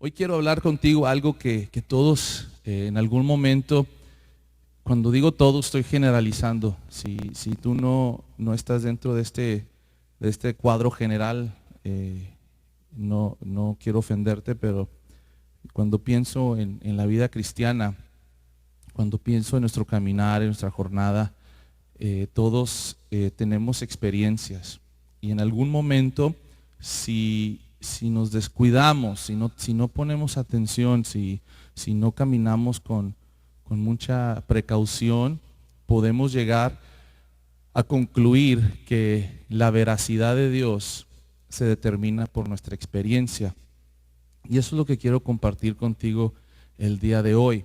Hoy quiero hablar contigo algo que todos en algún momento, cuando digo todos estoy generalizando. Si tú no estás dentro de este cuadro general, no quiero ofenderte, pero cuando pienso en la vida cristiana, cuando pienso en nuestro caminar, en nuestra jornada, todos tenemos experiencias. Y en algún momento, si nos descuidamos, si no ponemos atención, si no caminamos con mucha precaución, podemos llegar a concluir que la veracidad de Dios se determina por nuestra experiencia. Y eso es lo que quiero compartir contigo el día de hoy.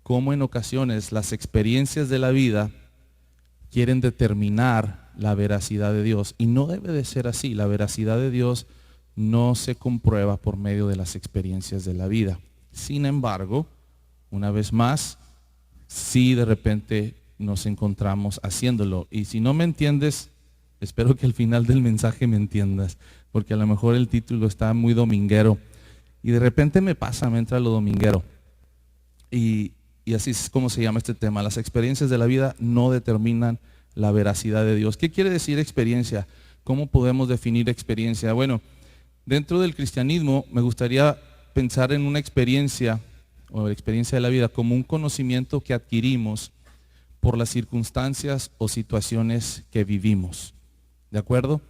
Cómo en ocasiones las experiencias de la vida quieren determinar la veracidad de Dios. Y no debe de ser así. La veracidad de Dios no se comprueba por medio de las experiencias de la vida. Sin embargo, una vez más, sí de repente nos encontramos haciéndolo. Y si no me entiendes, espero que al final del mensaje me entiendas, porque a lo mejor el título está muy dominguero. Y de repente me entra lo dominguero. Y así es como se llama este tema. Las experiencias de la vida no determinan la veracidad de Dios. ¿Qué quiere decir experiencia? ¿Cómo podemos definir experiencia? Bueno, dentro del cristianismo me gustaría pensar en una experiencia o la experiencia de la vida como un conocimiento que adquirimos por las circunstancias o situaciones que vivimos. ¿De acuerdo?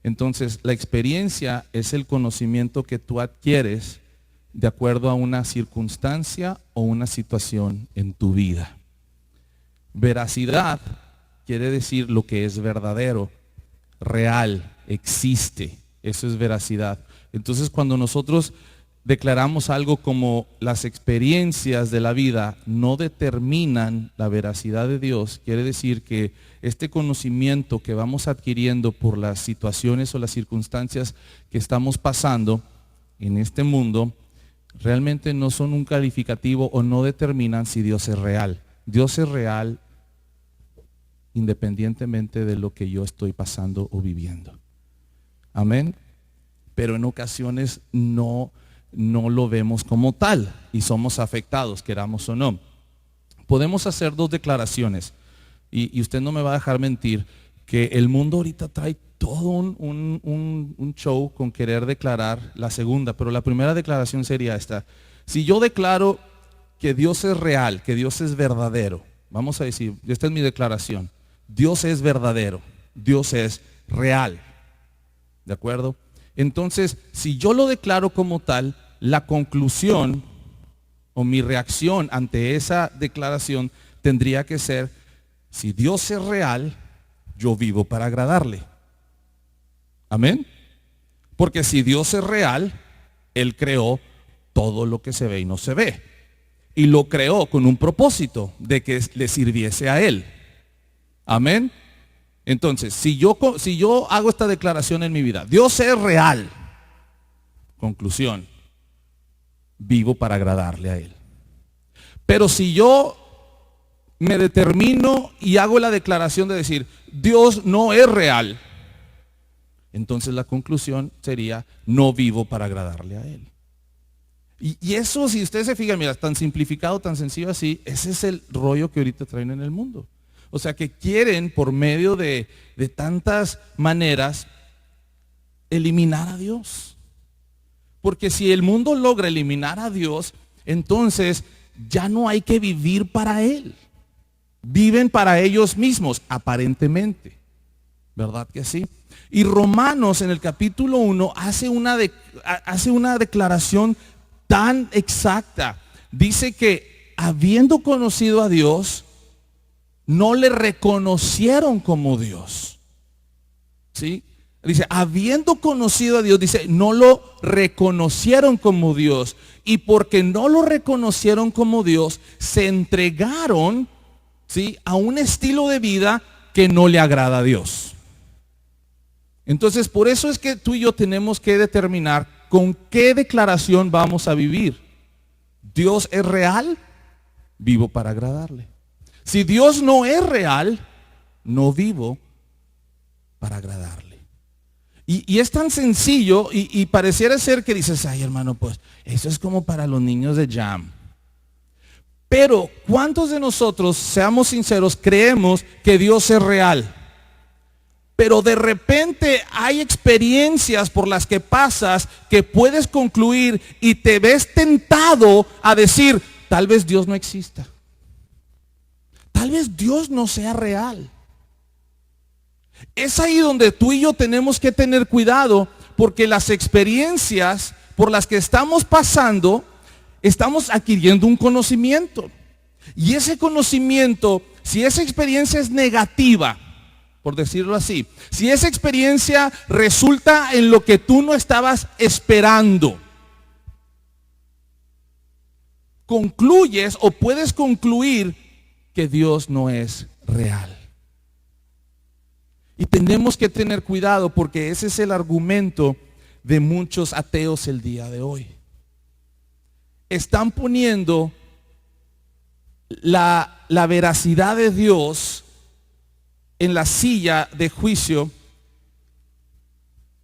Entonces, la experiencia es el conocimiento que tú adquieres de acuerdo a una circunstancia o una situación en tu vida. Veracidad quiere decir lo que es verdadero, real, existe. Eso es veracidad. Entonces, cuando nosotros declaramos algo como las experiencias de la vida no determinan la veracidad de Dios, quiere decir que este conocimiento que vamos adquiriendo por las situaciones o las circunstancias que estamos pasando en este mundo, realmente no son un calificativo o no determinan si Dios es real. Dios es real independientemente de lo que yo estoy pasando o viviendo. Amén. Pero en ocasiones no lo vemos como tal y somos afectados, queramos o no. Podemos hacer dos declaraciones y usted no me va a dejar mentir que el mundo ahorita trae todo un show con querer declarar la segunda, pero la primera declaración sería esta: si yo declaro que Dios es real, que Dios es verdadero, vamos a decir, esta es mi declaración: Dios es verdadero, Dios es real, ¿de acuerdo? Entonces, si yo lo declaro como tal, la conclusión o mi reacción ante esa declaración tendría que ser: si Dios es real, yo vivo para agradarle. Amén. Porque si Dios es real, Él creó todo lo que se ve y no se ve. Y lo creó con un propósito de que le sirviese a Él. Amén. Entonces, si yo hago esta declaración en mi vida: Dios es real. Conclusión: vivo para agradarle a Él. Pero si yo me determino y hago la declaración de decir: Dios no es real, entonces la conclusión sería: no vivo para agradarle a Él. Y eso, si ustedes se fijan, mira, tan simplificado, tan sencillo así, ese es el rollo que ahorita traen en el mundo. O sea, que quieren por medio de tantas maneras eliminar a Dios. Porque si el mundo logra eliminar a Dios, entonces ya no hay que vivir para Él. Viven para ellos mismos, aparentemente. ¿Verdad que sí? Y Romanos en el capítulo 1 hace una declaración tan exacta. Dice que habiendo conocido a Dios, no le reconocieron como Dios. ¿Sí? Dice, habiendo conocido a Dios, dice, no lo reconocieron como Dios. Y porque no lo reconocieron como Dios, se entregaron, ¿sí?, a un estilo de vida que no le agrada a Dios. Entonces, por eso es que tú y yo tenemos que determinar con qué declaración vamos a vivir. ¿Dios es real? Vivo para agradarle. Si Dios no es real, no vivo para agradarle. Y es tan sencillo y pareciera ser que dices, ay hermano, pues eso es como para los niños de Jam. Pero ¿cuántos de nosotros, seamos sinceros, creemos que Dios es real? Pero de repente hay experiencias por las que pasas que puedes concluir y te ves tentado a decir, tal vez Dios no exista. Tal vez Dios no sea real. Es ahí donde tú y yo tenemos que tener cuidado, porque las experiencias por las que estamos pasando, estamos adquiriendo un conocimiento. Y ese conocimiento, si esa experiencia es negativa, por decirlo así, si esa experiencia resulta en lo que tú no estabas esperando, concluyes o puedes concluir que Dios no es real. Y tenemos que tener cuidado, porque ese es el argumento de muchos ateos el día de hoy. Están poniendo la veracidad de Dios en la silla de juicio,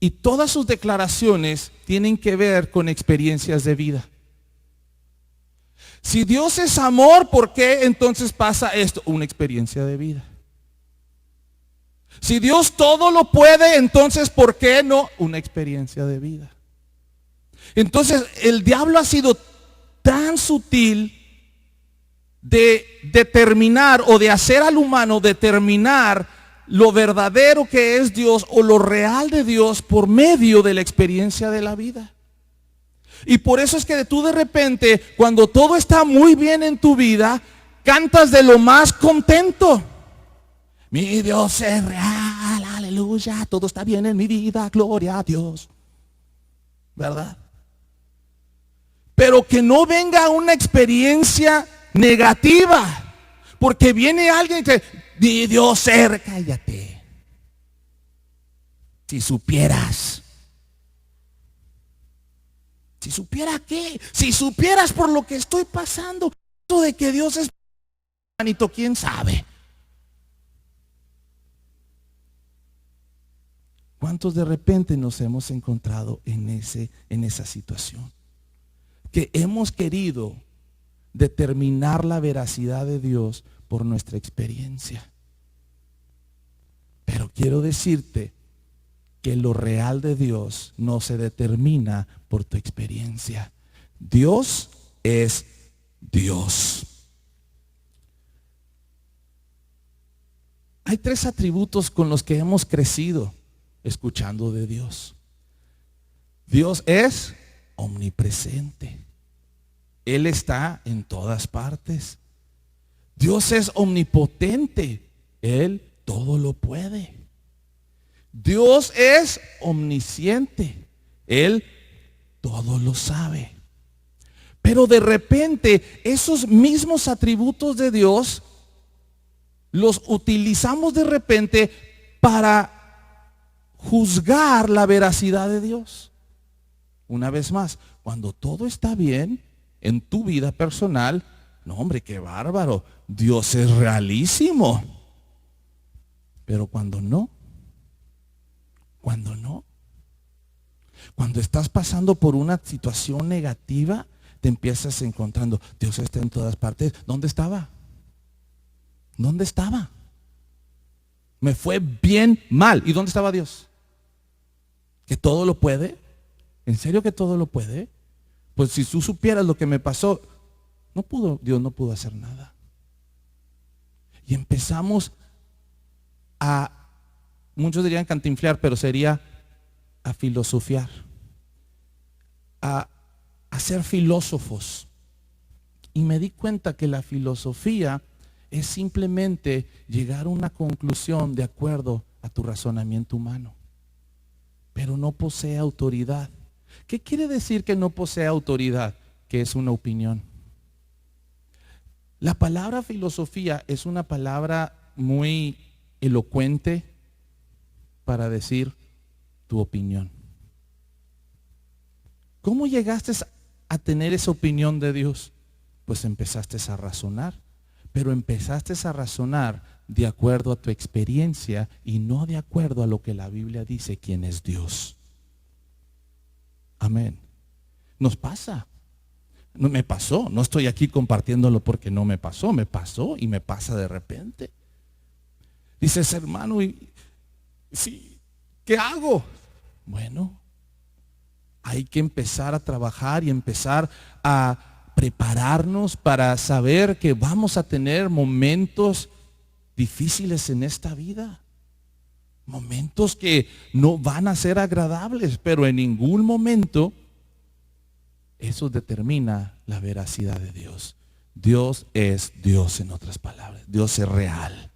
y todas sus declaraciones tienen que ver con experiencias de vida. Si Dios es amor, ¿por qué entonces pasa esto? Una experiencia de vida. Si Dios todo lo puede, entonces ¿por qué no? Una experiencia de vida. Entonces el diablo ha sido tan sutil de determinar o de hacer al humano determinar lo verdadero que es Dios o lo real de Dios por medio de la experiencia de la vida. Y por eso es que tú de repente, cuando todo está muy bien en tu vida, cantas de lo más contento. Mi Dios es real, aleluya, todo está bien en mi vida, gloria a Dios. ¿Verdad? Pero que no venga una experiencia negativa, porque viene alguien que di Dios ser, cállate. Si supieras qué, si supieras por lo que estoy pasando, eso de que Dios es manito, quién sabe. ¿Cuántos de repente nos hemos encontrado en esa situación? Que hemos querido determinar la veracidad de Dios por nuestra experiencia. Pero quiero decirte que lo real de Dios no se determina por tu experiencia. Dios es Dios. Hay 3 atributos con los que hemos crecido escuchando de Dios. Dios es omnipresente. Él está en todas partes. Dios es omnipotente. Él todo lo puede. Dios es omnisciente. Él todo lo sabe. Pero de repente esos mismos atributos de Dios los utilizamos de repente para juzgar la veracidad de Dios. Una vez más, cuando todo está bien en tu vida personal, no hombre, qué bárbaro, Dios es realísimo. Pero cuando no, cuando estás pasando por una situación negativa, te empiezas encontrando, Dios está en todas partes. ¿Dónde estaba? ¿Dónde estaba? Me fue bien mal. ¿Y dónde estaba Dios? ¿Que todo lo puede? ¿En serio que todo lo puede? Pues si tú supieras lo que me pasó, Dios no pudo hacer nada. Y empezamos muchos dirían cantinflear, pero sería a filosofiar, a ser filósofos. Y me di cuenta que la filosofía es simplemente llegar a una conclusión de acuerdo a tu razonamiento humano, pero no posee autoridad. ¿Qué quiere decir que no posee autoridad? Que es una opinión. La palabra filosofía es una palabra muy elocuente para decir tu opinión. ¿Cómo llegaste a tener esa opinión de Dios? Pues empezaste a razonar, pero empezaste a razonar de acuerdo a tu experiencia y no de acuerdo a lo que la Biblia dice quién es Dios. Amén. Nos pasa. No me pasó, no estoy aquí compartiéndolo porque no me pasó y me pasa de repente. Dices, hermano, sí, ¿qué hago? Bueno, hay que empezar a trabajar y empezar a prepararnos para saber que vamos a tener momentos difíciles en esta vida. Momentos que no van a ser agradables, pero en ningún momento eso determina la veracidad de Dios. Dios es Dios, en otras palabras. Dios es real.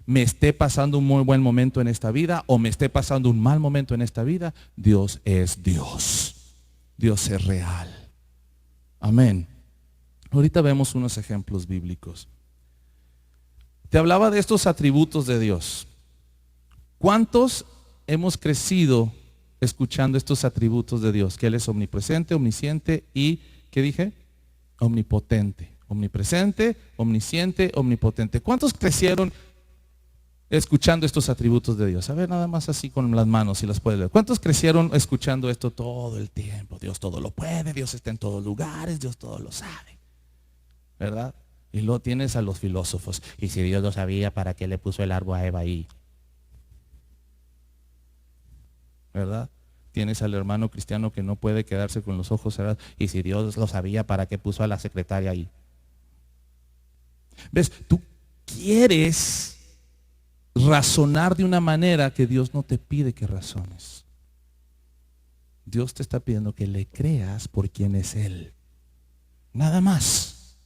Me esté pasando un muy buen momento en esta vida o me esté pasando un mal momento en esta vida, Dios es Dios. Dios es real. Amén. Ahorita vemos unos ejemplos bíblicos. Te hablaba de estos atributos de Dios. ¿Cuántos hemos crecido escuchando estos atributos de Dios? Que Él es omnipresente, omnisciente y, ¿qué dije? Omnipotente. Omnipresente, omnisciente, omnipotente. ¿Cuántos crecieron escuchando estos atributos de Dios? A ver, nada más así con las manos, si las puedes leer. ¿Cuántos crecieron escuchando esto todo el tiempo? Dios todo lo puede, Dios está en todos lugares, Dios todo lo sabe. ¿Verdad? Y luego tienes a los filósofos. Y si Dios lo sabía, ¿para qué le puso el árbol a Eva ahí? ¿Verdad? Tienes al hermano cristiano que no puede quedarse con los ojos cerrados. Y si Dios lo sabía, ¿para qué puso a la secretaria ahí? ¿Ves? Tú quieres razonar de una manera que Dios no te pide que razones. Dios te está pidiendo que le creas por quien es Él. Nada más.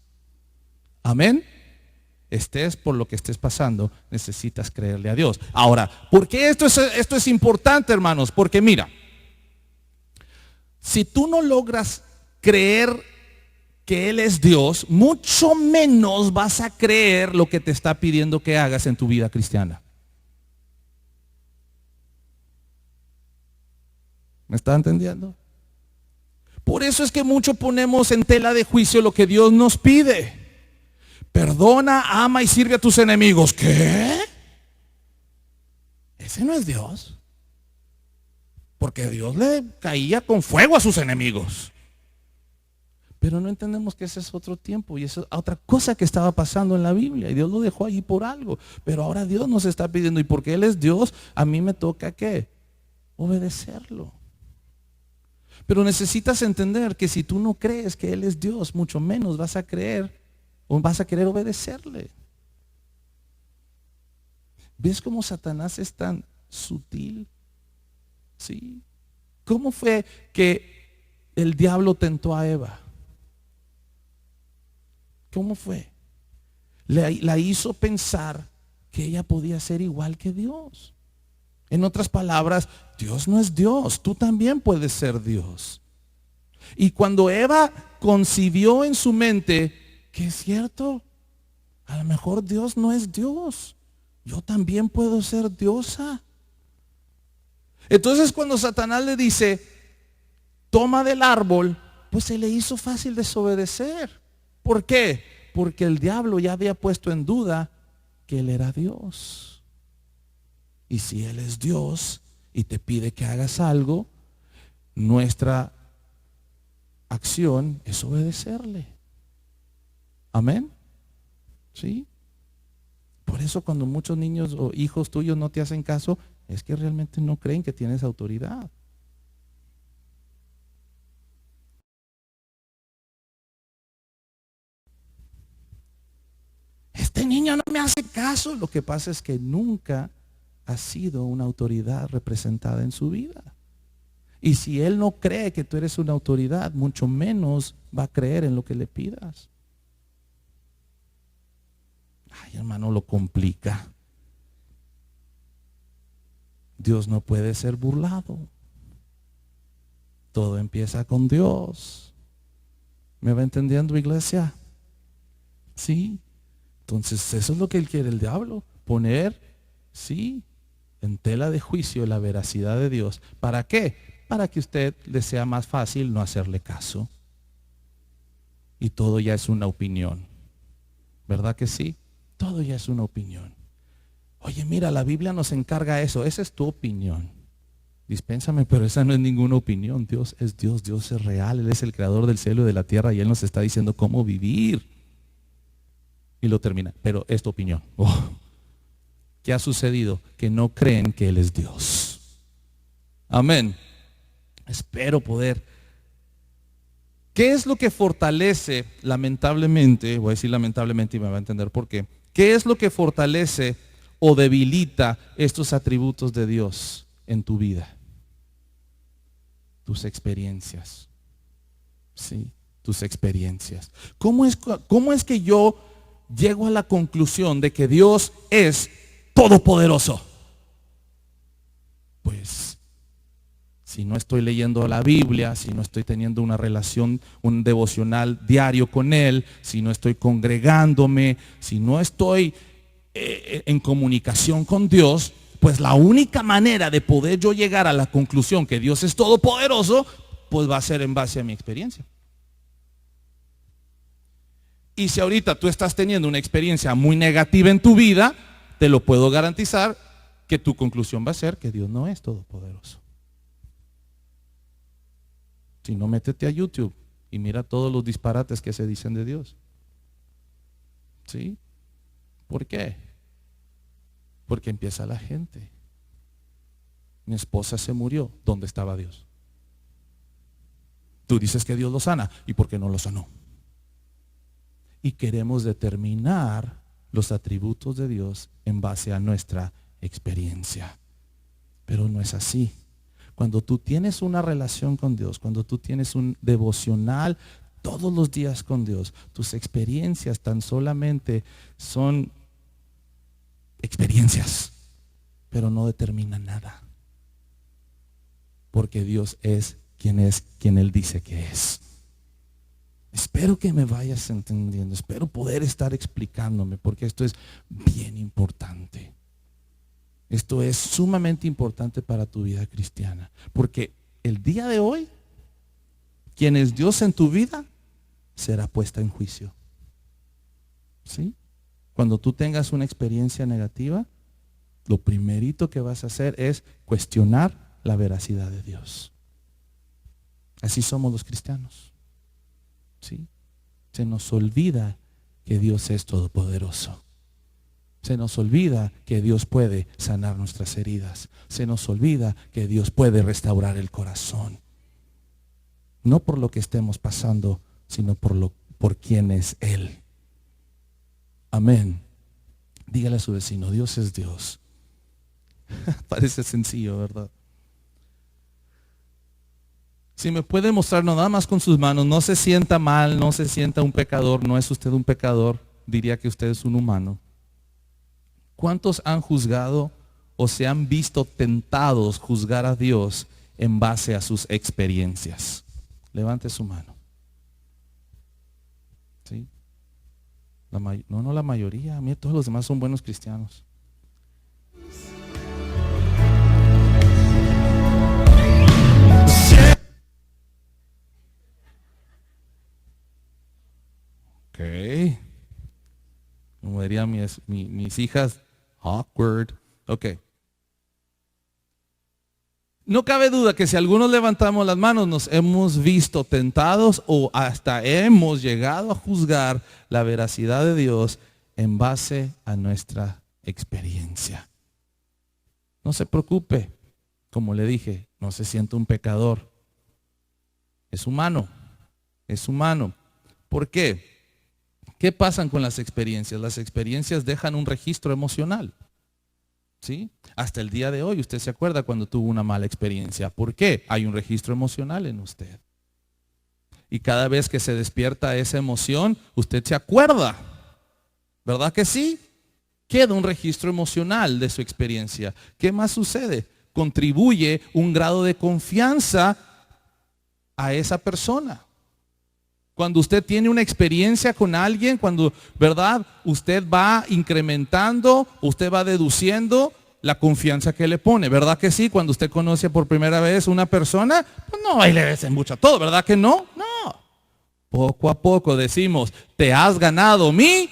Amén. Estés por lo que estés pasando, necesitas creerle a Dios. Ahora, ¿por qué esto es importante, hermanos? Porque mira, si tú no logras creer que Él es Dios, mucho menos vas a creer lo que te está pidiendo que hagas en tu vida cristiana. ¿Me está entendiendo? Por eso es que mucho ponemos en tela de juicio lo que Dios nos pide. Perdona, ama y sirve a tus enemigos. ¿Qué? Ese no es Dios. Porque Dios le caía con fuego a sus enemigos. Pero no entendemos que ese es otro tiempo y esa es otra cosa que estaba pasando en la Biblia. Y Dios lo dejó allí por algo. Pero ahora Dios nos está pidiendo. Y porque Él es Dios, a mí me toca ¿qué? Obedecerlo. Pero necesitas entender que si tú no crees que Él es Dios, mucho menos vas a creer o vas a querer obedecerle. ¿Ves cómo Satanás es tan sutil? ¿Sí? ¿Cómo fue que el diablo tentó a Eva? ¿Cómo fue? La hizo pensar que ella podía ser igual que Dios. En otras palabras, Dios no es Dios, tú también puedes ser Dios. Y cuando Eva concibió en su mente que es cierto, a lo mejor Dios no es Dios, yo también puedo ser diosa. Entonces cuando Satanás le dice, toma del árbol, pues se le hizo fácil desobedecer. ¿Por qué? Porque el diablo ya había puesto en duda que Él era Dios. Y si Él es Dios y te pide que hagas algo, nuestra acción es obedecerle. Amén. ¿Sí? Por eso cuando muchos niños o hijos tuyos no te hacen caso, es que realmente no creen que tienes autoridad. Este niño no me hace caso. Lo que pasa es que nunca ha sido una autoridad representada en su vida. Y si él no cree que tú eres una autoridad, mucho menos va a creer en lo que le pidas. Ay, hermano, lo complica. Dios no puede ser burlado. Todo empieza con Dios. ¿Me va entendiendo, iglesia? Sí. Entonces eso es lo que él quiere, el diablo. Poner, sí, en tela de juicio la veracidad de Dios. ¿Para qué? Para que usted le sea más fácil no hacerle caso. Y todo ya es una opinión. ¿Verdad que sí? Todo ya es una opinión. Oye, mira, la Biblia nos encarga eso. Esa es tu opinión. Dispénsame, pero esa no es ninguna opinión. Dios es Dios, Dios es real. Él es el creador del cielo y de la tierra y Él nos está diciendo cómo vivir. Y lo termina, pero es tu opinión. Oh. ¿Qué ha sucedido? Que no creen que Él es Dios. Amén. Espero poder. ¿Qué es lo que fortalece, lamentablemente, voy a decir lamentablemente y me va a entender por qué? ¿Qué es lo que fortalece o debilita estos atributos de Dios en tu vida? Tus experiencias. Sí, tus experiencias. ¿Cómo es que yo llego a la conclusión de que Dios es todopoderoso? Pues, si no estoy leyendo la Biblia, si no estoy teniendo una relación, un devocional diario con Él, si no estoy congregándome, si no estoy en comunicación con Dios, pues la única manera de poder yo llegar a la conclusión que Dios es todopoderoso, pues va a ser en base a mi experiencia. Y si ahorita tú estás teniendo una experiencia muy negativa en tu vida, te lo puedo garantizar que tu conclusión va a ser que Dios no es todopoderoso. Si no, métete a YouTube y mira todos los disparates que se dicen de Dios. ¿Sí? ¿Por qué? Porque empieza la gente. Mi esposa se murió. ¿Dónde estaba Dios? Tú dices que Dios lo sana. ¿Y por qué no lo sanó? Y queremos determinar los atributos de Dios en base a nuestra experiencia. Pero no es así. Cuando tú tienes una relación con Dios, cuando tú tienes un devocional todos los días con Dios, tus experiencias tan solamente son experiencias, pero no determinan nada. Porque Dios es quien Él dice que es. Espero que me vayas entendiendo, espero poder estar explicándome, porque esto es bien importante. Esto es sumamente importante para tu vida cristiana, porque el día de hoy, quien es Dios en tu vida, será puesta en juicio. ¿Sí? Cuando tú tengas una experiencia negativa, lo primerito que vas a hacer es cuestionar la veracidad de Dios. Así somos los cristianos. ¿Sí? Se nos olvida que Dios es todopoderoso. Se nos olvida que Dios puede sanar nuestras heridas. Se nos olvida que Dios puede restaurar el corazón. No por lo que estemos pasando, sino por quién es Él. Amén. Dígale a su vecino, Dios es Dios. Parece sencillo, ¿verdad? Si me puede mostrar nada más con sus manos, no se sienta mal, no se sienta un pecador, no es usted un pecador, diría que usted es un humano. ¿Cuántos han juzgado o se han visto tentados juzgar a Dios en base a sus experiencias? Levante su mano. ¿Sí? No la mayoría. Mira, todos los demás son buenos cristianos. Ok. Como dirían mis hijas, awkward. Ok. No cabe duda que si algunos levantamos las manos nos hemos visto tentados o hasta hemos llegado a juzgar la veracidad de Dios en base a nuestra experiencia. No se preocupe, como le dije, no se sienta un pecador. Es humano, es humano. ¿Por qué? ¿Qué pasan con las experiencias? Las experiencias dejan un registro emocional. ¿Sí? Hasta el día de hoy usted se acuerda cuando tuvo una mala experiencia. ¿Por qué? Hay un registro emocional en usted. Y cada vez que se despierta esa emoción, usted se acuerda. ¿Verdad que sí? Queda un registro emocional de su experiencia. ¿Qué más sucede? Contribuye un grado de confianza a esa persona. Cuando usted tiene una experiencia con alguien, cuando, ¿verdad? Usted va incrementando, usted va deduciendo la confianza que le pone, ¿verdad que sí? Cuando usted conoce por primera vez una persona, pues no, ahí le dicen mucho todo, ¿verdad que no? No. Poco a poco decimos, te has ganado mi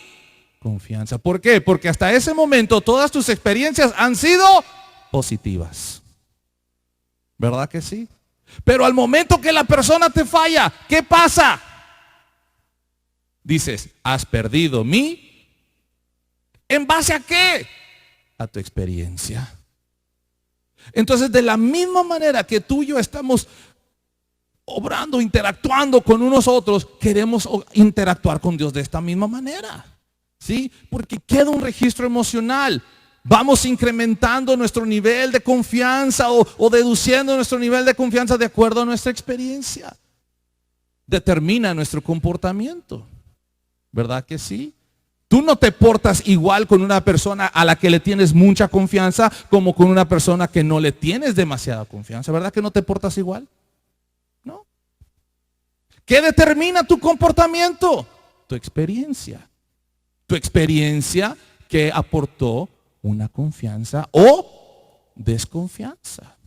confianza. ¿Por qué? Porque hasta ese momento todas tus experiencias han sido positivas. ¿Verdad que sí? Pero al momento que la persona te falla, ¿qué pasa? Dices, has perdido mi. ¿En base a qué? A tu experiencia. Entonces, de la misma manera que tú y yo estamos obrando, interactuando con unos otros, queremos interactuar con Dios de esta misma manera. ¿Sí? Porque queda un registro emocional. Vamos incrementando nuestro nivel de confianza o deduciendo nuestro nivel de confianza de acuerdo a nuestra experiencia. Determina nuestro comportamiento. ¿Verdad que sí? Tú no te portas igual con una persona a la que le tienes mucha confianza como con una persona que no le tienes demasiada confianza. ¿Verdad que no te portas igual? ¿No? ¿Qué determina tu comportamiento? Tu experiencia. Tu experiencia que aportó una confianza o desconfianza.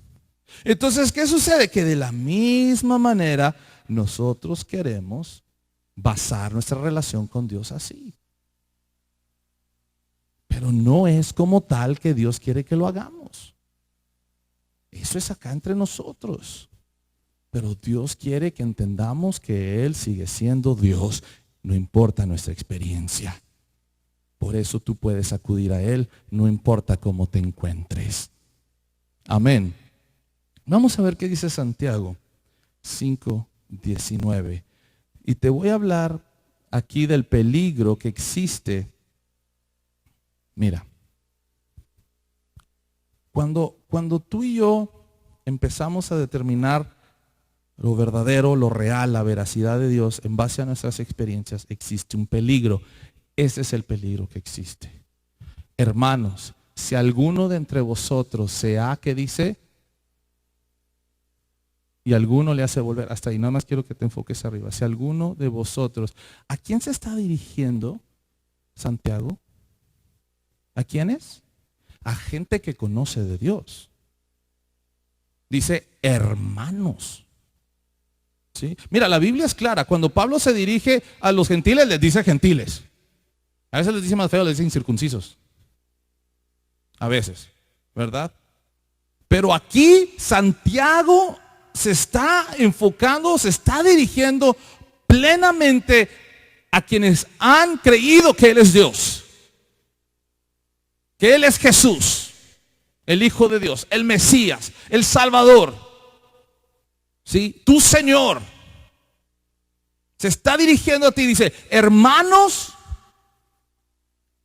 Entonces, ¿qué sucede? Que de la misma manera nosotros queremos basar nuestra relación con Dios así. Pero no es como tal que Dios quiere que lo hagamos. Eso es acá entre nosotros. Pero Dios quiere que entendamos que Él sigue siendo Dios, no importa nuestra experiencia. Por eso tú puedes acudir a Él, no importa cómo te encuentres. Amén. Vamos a ver qué dice Santiago 5:19. Y te voy a hablar aquí del peligro que existe. Mira, cuando tú y yo empezamos a determinar lo verdadero, lo real, la veracidad de Dios en base a nuestras experiencias, existe un peligro. Ese es el peligro que existe. Hermanos, si alguno de entre vosotros sea que dice, y alguno le hace volver, hasta ahí, nada más quiero que te enfoques arriba. Si alguno de vosotros, ¿a quién se está dirigiendo Santiago? ¿A quiénes? A gente que conoce de Dios. Dice hermanos. ¿Sí? Mira, la Biblia es clara. Cuando Pablo se dirige a los gentiles, les dice gentiles. A veces les dice más feo, les dice incircuncisos. A veces, ¿verdad? Pero aquí Santiago se está enfocando, se está dirigiendo plenamente a quienes han creído que Él es Dios. Que Él es Jesús, el Hijo de Dios, el Mesías, el Salvador. ¿Sí? Tu Señor. Se está dirigiendo a ti y dice, hermanos,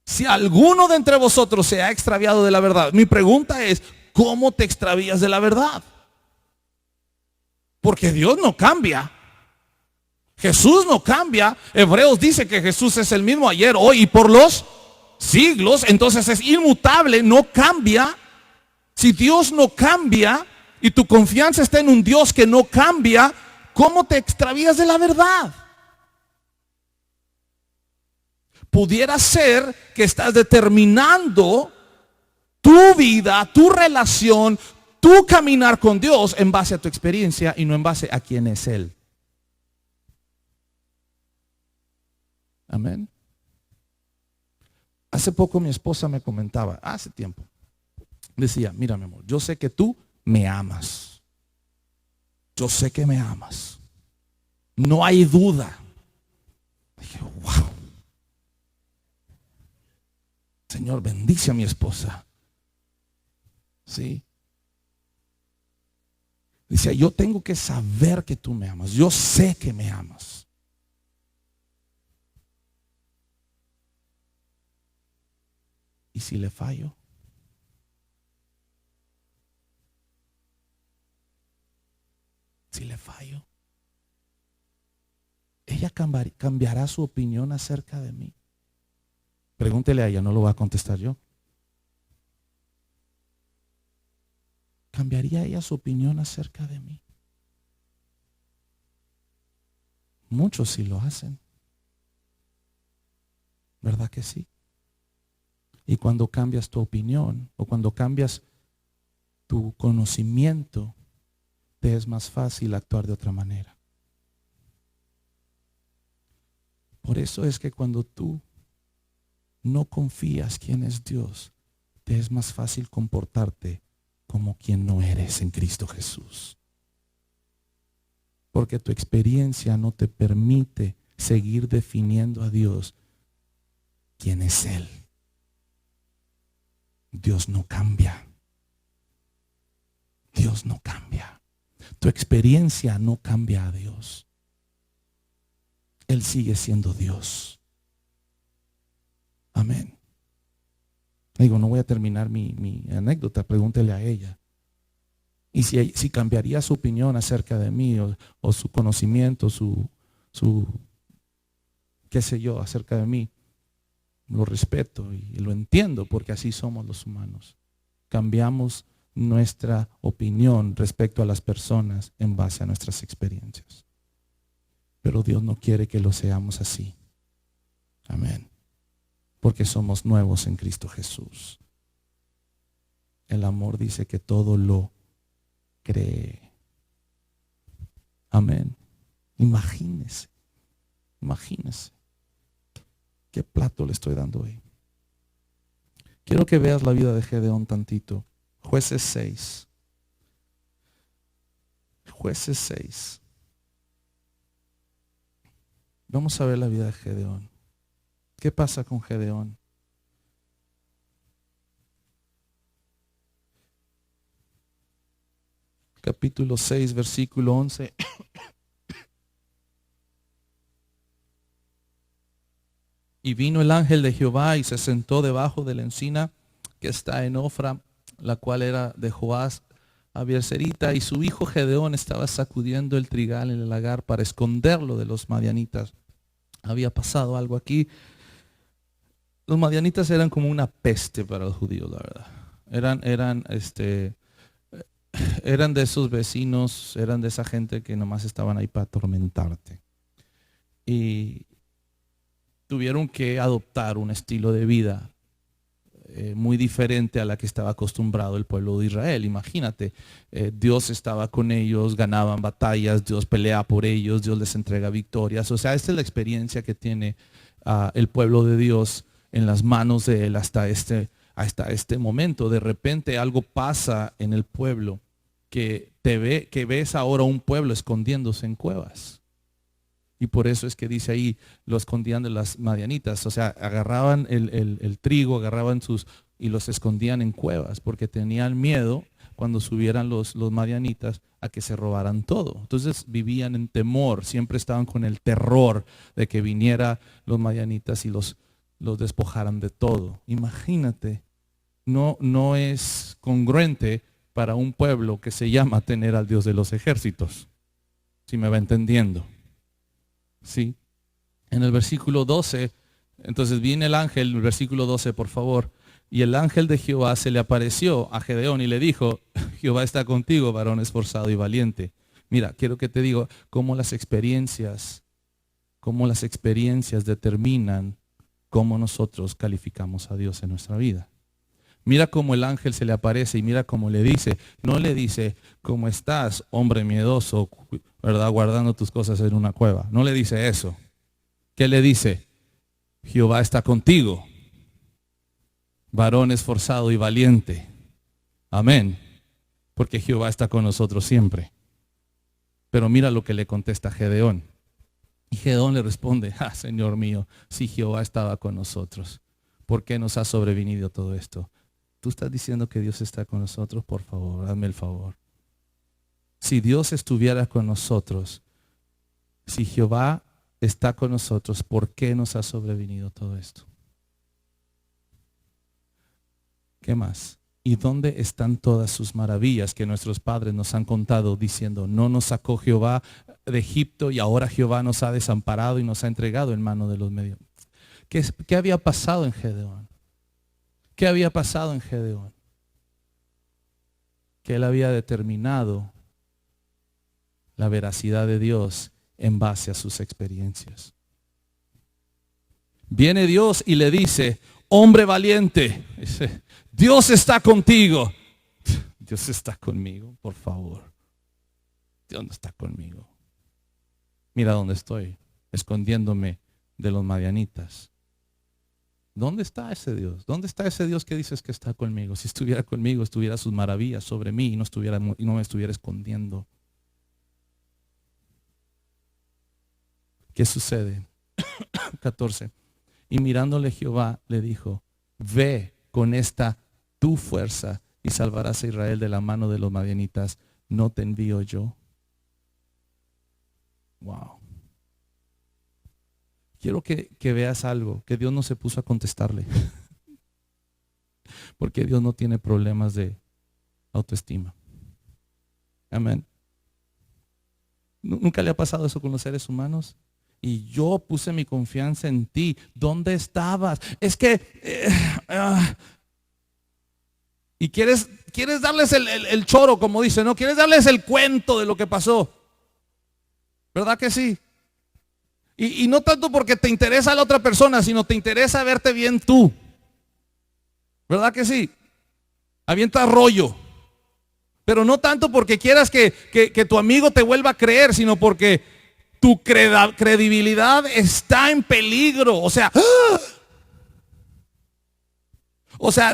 si alguno de entre vosotros se ha extraviado de la verdad. Mi pregunta es, ¿cómo te extravías de la verdad? Porque Dios no cambia. Jesús no cambia. Hebreos dice que Jesús es el mismo ayer, hoy y por los siglos. Entonces es inmutable, no cambia. Si Dios no cambia y tu confianza está en un Dios que no cambia, ¿cómo te extravías de la verdad? Pudiera ser que estás determinando tu vida, tu relación, tu caminar con Dios en base a tu experiencia y no en base a quién es Él. Amén. Hace poco mi esposa me comentaba, hace tiempo, decía, mira mi amor, yo sé que tú me amas. Yo sé que me amas. No hay duda. Dije, wow. Señor, bendice a mi esposa. ¿Sí? Dice, yo tengo que saber que tú me amas. Yo sé que me amas. ¿Y si le fallo? Si le fallo, ella cambiará su opinión acerca de mí. Pregúntele a ella, no lo voy a contestar yo. ¿Cambiaría ella su opinión acerca de mí? Muchos sí lo hacen. ¿Verdad que sí? Y cuando cambias tu opinión o cuando cambias tu conocimiento, te es más fácil actuar de otra manera. Por eso es que cuando tú no confías quién es Dios, te es más fácil comportarte como quien no eres en Cristo Jesús. Porque tu experiencia no te permite seguir definiendo a Dios quién es Él. Dios no cambia. Dios no cambia. Tu experiencia no cambia a Dios. Él sigue siendo Dios. Amén. Digo, no voy a terminar mi anécdota, pregúntele a ella. Y si cambiaría su opinión acerca de mí o su conocimiento, su qué sé yo, acerca de mí, lo respeto y lo entiendo porque así somos los humanos. Cambiamos nuestra opinión respecto a las personas en base a nuestras experiencias. Pero Dios no quiere que lo seamos así. Amén. Porque somos nuevos en Cristo Jesús. El amor dice que todo lo cree. Amén. Imagínese qué plato le estoy dando hoy. Quiero que veas la vida de Gedeón tantito. Jueces 6. Jueces 6. Vamos a ver la vida de Gedeón. ¿Qué pasa con Gedeón? Capítulo 6, versículo 11. Y vino el ángel de Jehová y se sentó debajo de la encina que está en Ofra, la cual era de Joás Abieserita, y su hijo Gedeón estaba sacudiendo el trigal en el lagar para esconderlo de los madianitas. Había pasado algo aquí. Los madianitas eran como una peste para los judíos, la verdad. Eran de esos vecinos, eran de esa gente que nomás estaban ahí para atormentarte. Y tuvieron que adoptar un estilo de vida muy diferente a la que estaba acostumbrado el pueblo de Israel. Imagínate, Dios estaba con ellos, ganaban batallas, Dios pelea por ellos, Dios les entrega victorias. O sea, esta es la experiencia que tiene el pueblo de Dios en las manos de Él hasta este momento. De repente algo pasa en el pueblo que ves ahora un pueblo escondiéndose en cuevas. Y por eso es que dice ahí, lo escondían de las madianitas. O sea, agarraban el trigo, y los escondían en cuevas, porque tenían miedo cuando subieran los madianitas a que se robaran todo. Entonces vivían en temor, siempre estaban con el terror de que viniera los madianitas y los despojaran de todo. Imagínate, no es congruente para un pueblo que se llama tener al Dios de los ejércitos. Si me va entendiendo. Sí. En el versículo 12, entonces viene el ángel, el versículo 12 por favor, y el ángel de Jehová se le apareció a Gedeón y le dijo, Jehová está contigo, varón esforzado y valiente. Mira, quiero que te digo cómo las experiencias determinan cómo nosotros calificamos a Dios en nuestra vida. Mira cómo el ángel se le aparece y mira cómo le dice, no le dice, ¿cómo estás, hombre miedoso, verdad, guardando tus cosas en una cueva? No le dice eso. ¿Qué le dice? Jehová está contigo, varón esforzado y valiente. Amén. Porque Jehová está con nosotros siempre. Pero mira lo que le contesta Gedeón. Y Gedeón le responde, Señor mío, si Jehová estaba con nosotros, ¿por qué nos ha sobrevenido todo esto? ¿Tú estás diciendo que Dios está con nosotros? Por favor, hazme el favor. Si Dios estuviera con nosotros, si Jehová está con nosotros, ¿por qué nos ha sobrevenido todo esto? ¿Qué más? ¿Y dónde están todas sus maravillas que nuestros padres nos han contado diciendo, no nos sacó Jehová de Egipto y ahora Jehová nos ha desamparado y nos ha entregado en mano de los medios? ¿Qué había pasado en Gedeón? ¿Qué había pasado en Gedeón? Que él había determinado la veracidad de Dios en base a sus experiencias. Viene Dios y le dice, hombre valiente, dice, Dios está contigo. Dios está conmigo, por favor. Dios no está conmigo. Mira dónde estoy, escondiéndome de los madianitas. ¿Dónde está ese Dios? ¿Dónde está ese Dios que dices que está conmigo? Si estuviera conmigo, estuviera sus maravillas sobre mí y no me estuviera escondiendo. ¿Qué sucede? 14. Y mirándole Jehová le dijo, ve con esta tu fuerza y salvarás a Israel de la mano de los madianitas. ¿No te envío yo? Wow. Quiero que veas algo, que Dios no se puso a contestarle. Porque Dios no tiene problemas de autoestima. Amén. ¿Nunca le ha pasado eso con los seres humanos? Y yo puse mi confianza en ti. ¿Dónde estabas? Es que... y quieres darles el choro, como dice, ¿no? Quieres darles el cuento de lo que pasó. ¿Verdad que sí? Y no tanto porque te interesa la otra persona, sino te interesa verte bien tú. ¿Verdad que sí? Avienta rollo. Pero no tanto porque quieras que tu amigo te vuelva a creer, sino porque tu credibilidad está en peligro. O sea,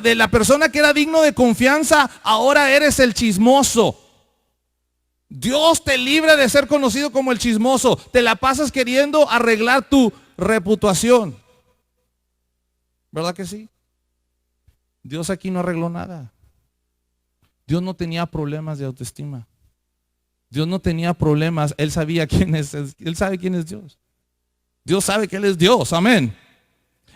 de la persona que era digno de confianza, ahora eres el chismoso. Dios te libre de ser conocido como el chismoso. Te la pasas queriendo arreglar tu reputación. ¿Verdad que sí? Dios aquí no arregló nada. Dios no tenía problemas de autoestima. Dios no tenía problemas. Él sabía quién es. Él sabe quién es Dios. Dios sabe que Él es Dios. Amén.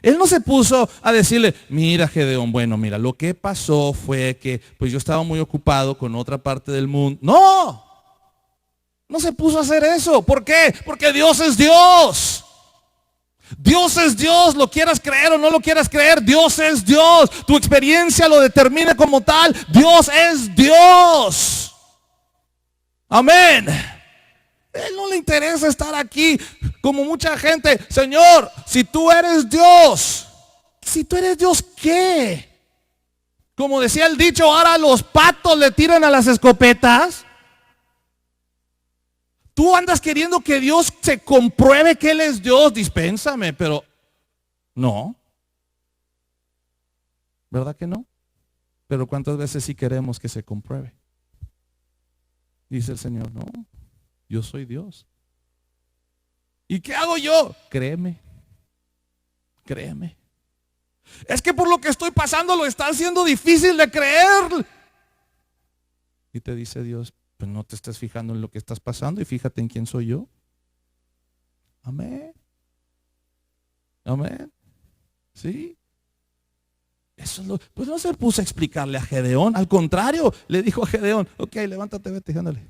Él no se puso a decirle, mira Gedeón, bueno, mira, lo que pasó fue que pues yo estaba muy ocupado con otra parte del mundo. No. No se puso a hacer eso. ¿Por qué? Porque Dios es Dios. Dios es Dios, lo quieras creer o no lo quieras creer, Dios es Dios. Tu experiencia lo determina como tal. Dios es Dios. Amén. A Él no le interesa estar aquí como mucha gente. Señor, si tú eres Dios, ¿qué? Como decía el dicho, ahora los patos le tiran a las escopetas. Tú andas queriendo que Dios se compruebe que Él es Dios. Dispénsame, pero no. ¿Verdad que no? Pero ¿cuántas veces sí queremos que se compruebe? Dice el Señor, no, yo soy Dios. ¿Y qué hago yo? Créeme. Es que por lo que estoy pasando lo está haciendo difícil de creer. Y te dice Dios, pues no te estés fijando en lo que estás pasando y fíjate en quién soy yo. Amén. Amén. Sí. Eso es pues no se puso a explicarle a Gedeón. Al contrario, le dijo a Gedeón, ok, levántate, vete, ándale.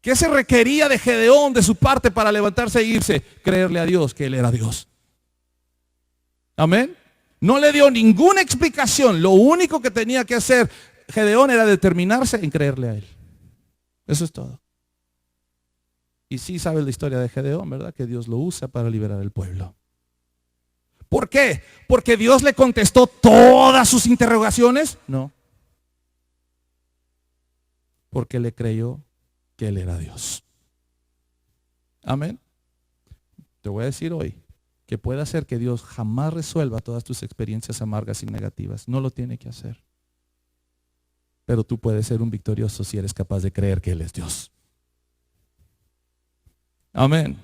¿Qué se requería de Gedeón de su parte para levantarse e irse? Creerle a Dios que Él era Dios. Amén. No le dio ninguna explicación. Lo único que tenía que hacer Gedeón era determinarse en creerle a Él. Eso es todo. Y sí sabes la historia de Gedeón, ¿verdad? Que Dios lo usa para liberar al pueblo. ¿Por qué? ¿Porque Dios le contestó todas sus interrogaciones? No. Porque le creyó que Él era Dios. Amén. Te voy a decir hoy que puede hacer que Dios jamás resuelva todas tus experiencias amargas y negativas. No lo tiene que hacer. Pero tú puedes ser un victorioso si eres capaz de creer que Él es Dios. Amén.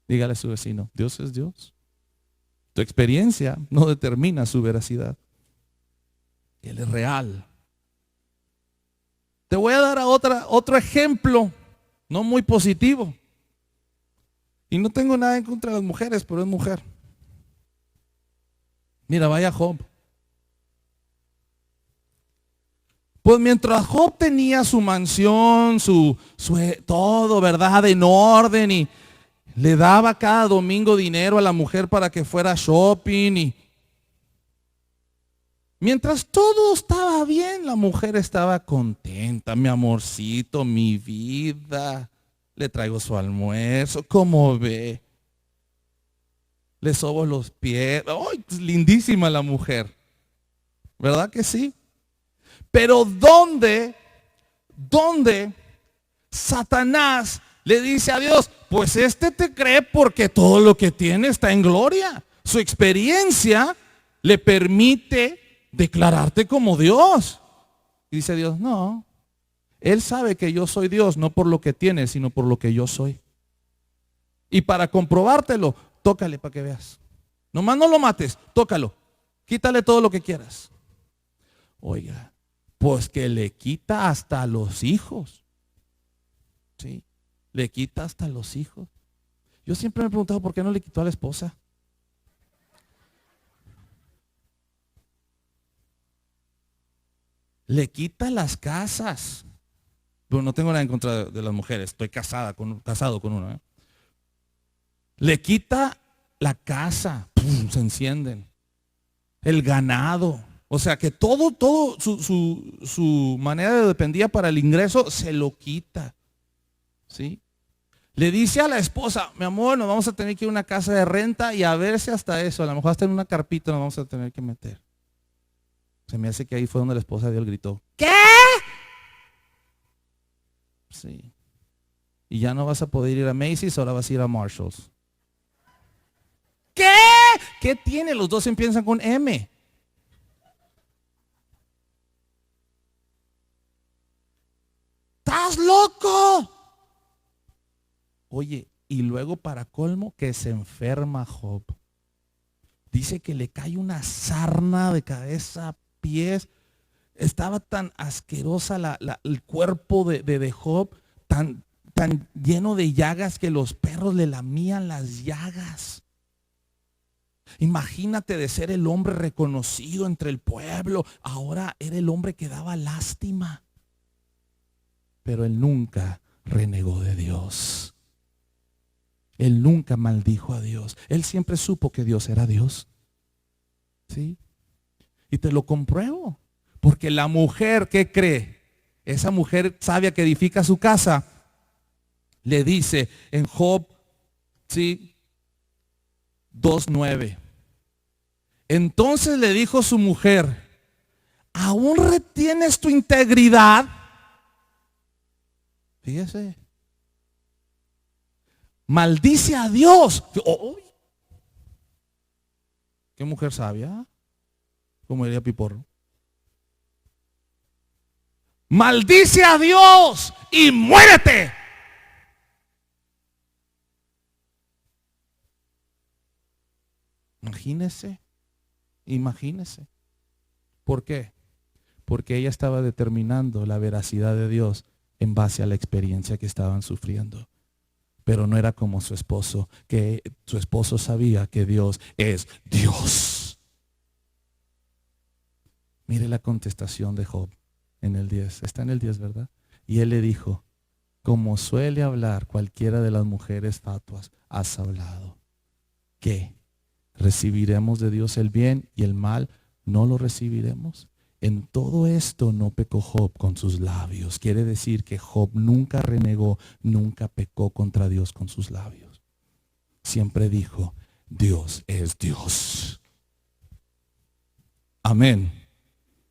Dígale a su vecino, Dios es Dios. Tu experiencia no determina su veracidad. Él es real. Te voy a dar otro ejemplo, no muy positivo. Y no tengo nada en contra de las mujeres, pero es mujer. Mira, vaya Job. Pues mientras Job tenía su mansión, su todo, ¿verdad? En orden, y le daba cada domingo dinero a la mujer para que fuera shopping, y mientras todo estaba bien, la mujer estaba contenta. Mi amorcito, mi vida, le traigo su almuerzo, ¿cómo ve? Le sobo los pies. ¡Ay, lindísima la mujer! ¿Verdad que sí? Pero ¿dónde Satanás le dice a Dios, pues este te cree porque todo lo que tiene está en gloria? Su experiencia le permite declararte como Dios. Y dice Dios, no, Él sabe que yo soy Dios, no por lo que tiene, sino por lo que yo soy. Y para comprobártelo, tócale para que veas. Nomás no lo mates, tócalo. Quítale todo lo que quieras. Oiga, pues que le quita hasta los hijos. Sí, le quita hasta los hijos. Yo siempre me he preguntado por qué no le quitó a la esposa. Le quita las casas. Pero no tengo nada en contra de las mujeres. Estoy casado con uno. Le quita la casa. ¡Pum! Se encienden. El ganado. O sea que todo su manera de dependía para el ingreso se lo quita. ¿Sí? Le dice a la esposa, mi amor, nos vamos a tener que ir a una casa de renta y a ver si hasta eso, a lo mejor hasta en una carpita nos vamos a tener que meter. Se me hace que ahí fue donde la esposa dio el grito. ¿Qué? Sí. Y ya no vas a poder ir a Macy's, ahora vas a ir a Marshalls. ¿Qué? ¿Qué tiene? Los dos empiezan con M. ¿Estás loco? Oye, y luego para colmo que se enferma Job. Dice que le cae una sarna de cabeza a pies. Estaba tan asquerosa el cuerpo de Job, tan lleno de llagas que los perros le lamían las llagas. Imagínate de ser el hombre reconocido entre el pueblo, ahora era el hombre que daba lástima. Pero él nunca renegó de Dios. Él nunca maldijo a Dios. Él siempre supo que Dios era Dios. ¿Sí? Y te lo compruebo. Porque la mujer, ¿qué cree? Esa mujer sabia que edifica su casa, le dice en Job, ¿sí? 2:9. Entonces le dijo su mujer, ¿aún retienes tu integridad? Fíjese. Maldice a Dios. Oh, ¿qué mujer sabia? Como diría Piporro. Maldice a Dios y muérete. Imagínese. ¿Por qué? Porque ella estaba determinando la veracidad de Dios en base a la experiencia que estaban sufriendo. Pero no era como su esposo, que su esposo sabía que Dios es Dios. Mire la contestación de Job en el 10. Está en el 10, ¿verdad? Y él le dijo, como suele hablar cualquiera de las mujeres fatuas, has hablado. ¿Qué? ¿Recibiremos de Dios el bien y el mal no lo recibiremos? En todo esto no pecó Job con sus labios. Quiere decir que Job nunca renegó, nunca pecó contra Dios con sus labios. Siempre dijo, Dios es Dios. Amén.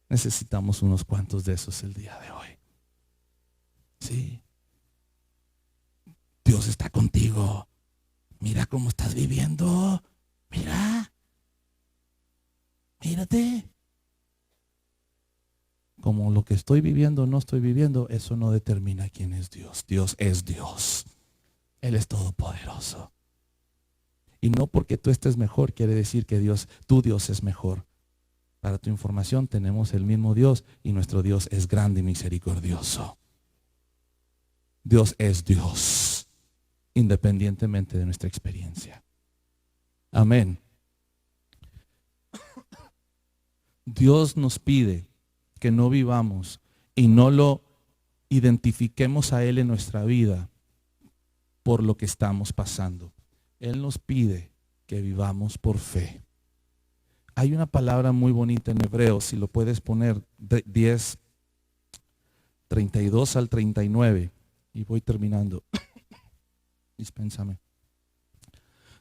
Necesitamos unos cuantos de esos el día de hoy. Sí. Dios está contigo. Mira cómo estás viviendo. Mírate. Como lo que estoy viviendo o no estoy viviendo, eso no determina quién es Dios. Dios es Dios. Él es todopoderoso. Y no porque tú estés mejor quiere decir que tu Dios es mejor. Para tu información, tenemos el mismo Dios y nuestro Dios es grande y misericordioso. Dios es Dios, independientemente de nuestra experiencia. Amén. Dios nos pide que no vivamos y no lo identifiquemos a Él en nuestra vida por lo que estamos pasando. Él nos pide que vivamos por fe. Hay una palabra muy bonita en hebreo, si lo puedes poner, 10, 32 al 39, y voy terminando. Dispénsame.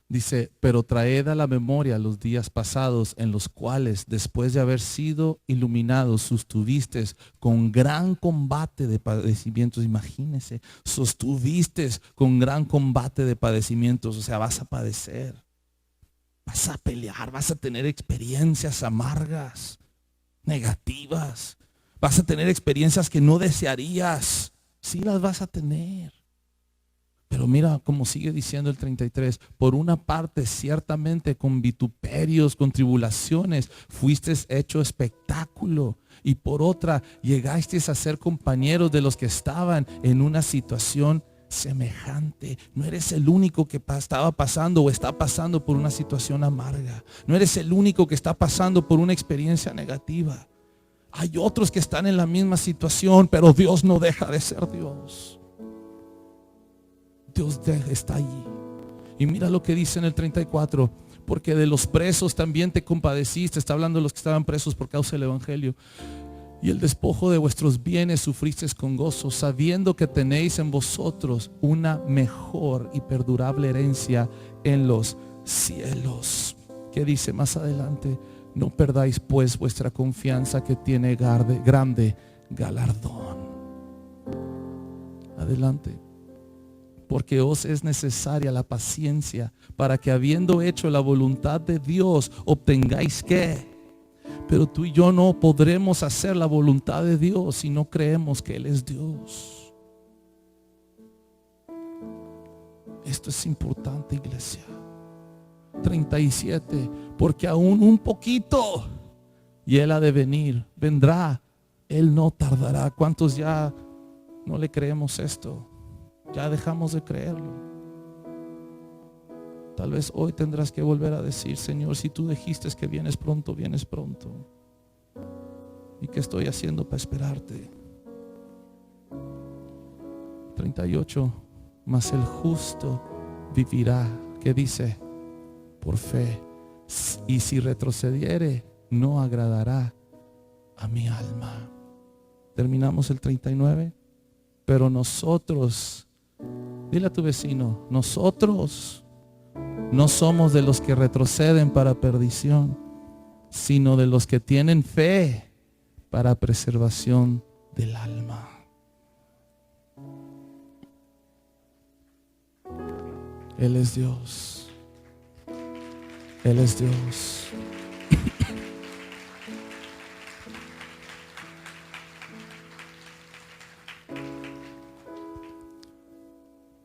Dice, pero traed a la memoria los días pasados en los cuales, después de haber sido iluminados, sostuviste con gran combate de padecimientos. Imagínense, sostuviste con gran combate de padecimientos, o sea, vas a padecer. Vas a pelear, vas a tener experiencias amargas, negativas. Vas a tener experiencias que no desearías. Sí las vas a tener. Pero mira como sigue diciendo el 33. Por una parte, ciertamente con vituperios, con tribulaciones, fuiste hecho espectáculo. Y por otra, llegasteis a ser compañeros de los que estaban en una situación semejante. No eres el único que estaba pasando o está pasando por una situación amarga. No eres el único que está pasando por una experiencia negativa. Hay otros que están en la misma situación, pero Dios no deja de ser Dios. Dios está allí. Y mira lo que dice en el 34. Porque de los presos también te compadeciste. Está hablando de los que estaban presos por causa del evangelio. Y el despojo de vuestros bienes sufristeis con gozo, sabiendo que tenéis en vosotros una mejor y perdurable herencia en los cielos. ¿Qué dice más adelante? No perdáis pues vuestra confianza, que tiene grande galardón. Adelante. Porque os es necesaria la paciencia, para que habiendo hecho la voluntad de Dios, obtengáis ¿qué? Pero tú y yo no podremos hacer la voluntad de Dios si no creemos que Él es Dios. Esto es importante, iglesia. 37. Porque aún un poquito y Él ha de venir, vendrá, Él no tardará. ¿Cuántos ya no le creemos esto? Ya dejamos de creerlo. Tal vez hoy tendrás que volver a decir: Señor, si tú dijiste que vienes pronto, vienes pronto. ¿Y qué estoy haciendo para esperarte? 38. Mas el justo vivirá, ¿qué dice? Por fe. Y si retrocediere, no agradará a mi alma. Terminamos el 39. Pero nosotros, dile a tu vecino, nosotros no somos de los que retroceden para perdición, sino de los que tienen fe para preservación del alma. Él es Dios. Él es Dios.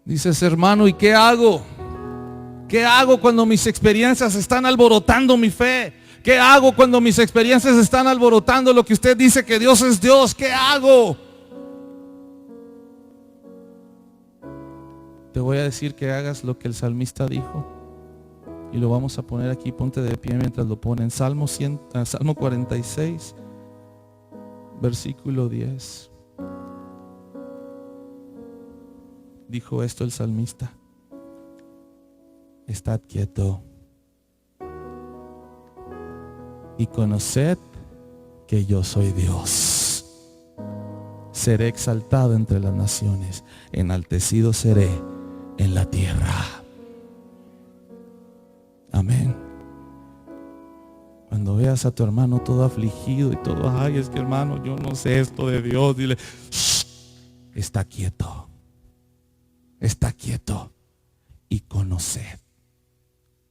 Dices: hermano, ¿y qué hago? ¿Qué hago cuando mis experiencias están alborotando mi fe? ¿Qué hago cuando mis experiencias están alborotando lo que usted dice que Dios es Dios? ¿Qué hago? Te voy a decir que hagas lo que el salmista dijo. Y lo vamos a poner aquí. Ponte de pie mientras lo ponen. Salmo 46, versículo 10. Dijo esto el salmista: estad quieto y conoced que yo soy Dios. Seré exaltado entre las naciones, enaltecido seré en la tierra. Amén. Cuando veas a tu hermano todo afligido y todo: ay, es que hermano, yo no sé esto de Dios, dile: está quieto. Está quieto y conoced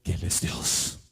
que Él es Dios.